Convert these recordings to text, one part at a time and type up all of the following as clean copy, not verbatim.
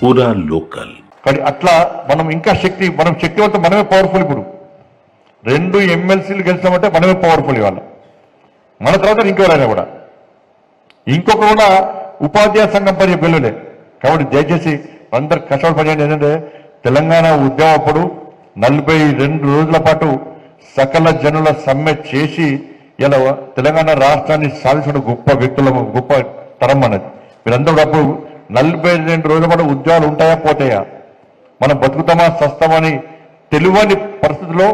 పూరా లోకల్. కానీ అట్లా మనం ఇంకా మనం శక్తివంతం, మనమే పవర్ఫుల్. ఇప్పుడు 2 ఎమ్మెల్సీలు గెలిచామంటే మనమే పవర్ఫుల్ ఇవాళ. మన తర్వాత ఇంకెవరైనా కూడా, ఇంకొక కూడా ఉపాధ్యాయ సంఘం పని వెళ్ళలే. కాబట్టి దయచేసి అందరు కష్టపడి ఏంటంటే తెలంగాణ ఉద్యమం అప్పుడు 42 రోజుల పాటు సకల జనుల సమ్మె చేసి ఇలా తెలంగాణ రాష్ట్రాన్ని సాధించిన గొప్ప వ్యక్తుల గొప్ప తరం అన్నది. మీరందరూ అప్పుడు 42 రోజుల పాటు ఉద్యోగాలు ఉంటాయా పోతాయా, మనం బతుకుతామా సస్తామని తెలియని పరిస్థితుల్లో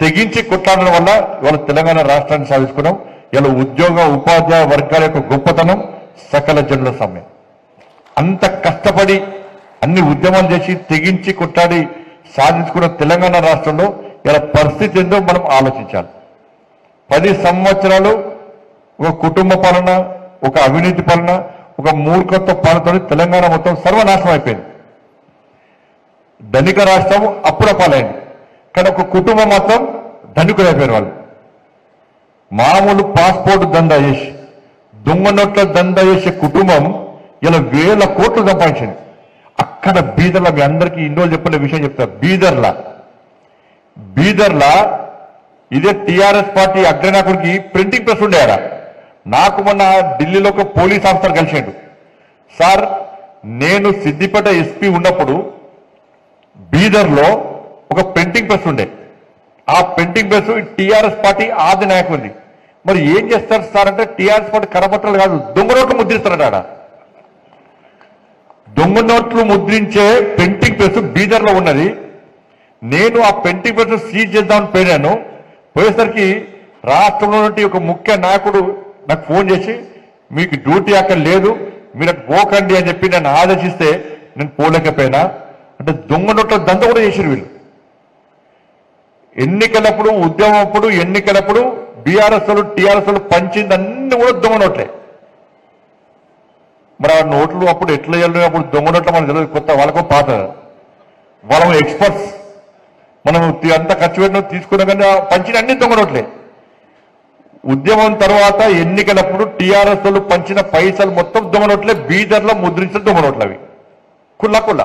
తెగించి కొట్లాడడం వల్ల ఇవాళ తెలంగాణ రాష్ట్రాన్ని సాధించుకున్నాం. ఇలా ఉద్యోగ ఉపాధ్యాయ వర్గాల యొక్క గొప్పతనం సకల జనుల సమ్మె. అంత కష్టపడి అన్ని ఉద్యమాలు చేసి తెగించి కొట్లాడి సాధించుకున్న తెలంగాణ రాష్ట్రంలో ఇలా పరిస్థితి ఏందో మనం ఆలోచించాలి. 10 సంవత్సరాలు ఒక కుటుంబ పాలన, ఒక అవినీతి పాలన, ఒక మూర్ఖత్వ పాలనతో తెలంగాణ మొత్తం సర్వనాశనం అయిపోయింది. ధనిక రాష్ట్రం అప్పుల పాలైంది, కానీ ఒక కుటుంబం మాత్రం ధనికులు అయిపోయిన వాళ్ళు. మామూలు పాస్పోర్ట్ దందా చేసి దొంగ నోట్ల దందా చేసే కుటుంబం ఇలా 1000 కోట్లు సంపాదించింది. అక్కడ బీదర్లా, మీ అందరికీ ఇన్నో చెప్పిన విషయం చెప్తా. బీదర్లా ఇదే టీఆర్ఎస్ పార్టీ అగ్రనాయకుడికి ప్రింటింగ్ ప్రెస్ ఉండేవారా. నాకు మొన్న ఢిల్లీలో ఒక పోలీస్ ఆఫీసర్ కలిసాడు. సార్, నేను సిద్దిపేట ఎస్పీ ఉన్నప్పుడు బీదర్లో ఒక ప్రింటింగ్ ప్రెస్ ఉండే. ఆ ప్రింటింగ్ ప్రెస్ టీఆర్ఎస్ పార్టీ ఆది నాయకుడిది. మరి ఏం చేస్తారు సార్ అంటే, టీఆర్ఎస్ పార్టీ కరపత్రాలు కాదు, దొంగ నోట్లు ముద్రిస్తారట. ఆడ దొంగ నోట్లు ముద్రించే ప్రింటింగ్ ప్రెస్ బీదర్లో ఉన్నది. నేను ఆ ప్రింటింగ్ ప్రెస్ సీజ్ చేద్దామని పోయినాను. పోయేసరికి రాష్ట్రంలో నుండి ఒక ముఖ్య నాయకుడు నాకు ఫోన్ చేసి, మీకు డ్యూటీ అక్కడ లేదు, మీరు అక్కడ పోకండి అని చెప్పి నన్ను ఆదేశిస్తే నేను పోలేకపోయినా. అంటే దొంగ నోట్ల దంద కూడా చేశారు వీళ్ళు. ఎన్నికలప్పుడు, ఉద్యమం అప్పుడు, ఎన్నికలప్పుడు బీఆర్ఎస్ వాళ్ళు టీఆర్ఎస్ వాళ్ళు పంచింది అన్ని కూడా దొంగ నోట్లే. మరి ఆ నోట్లు అప్పుడు ఎట్లా వెళ్ళిన, అప్పుడు దొంగ నోట్లు మనకు తెలియదు, కొత్త వాళ్ళకు పాత, వాళ్ళ ఎక్స్పర్ట్స్. మనం అంతా ఖర్చు పెట్టిన తీసుకున్నా కానీ పంచిన అన్ని దొంగ నోట్లే. ఉద్యమం తర్వాత ఎన్నికలప్పుడు టీఆర్ఎస్ వాళ్ళు పంచిన పైసలు మొత్తం దొంగ నోట్లే. బీదర్లో ముద్రించిన దొంగ నోట్లు అవి కుల్ల కుల్ల.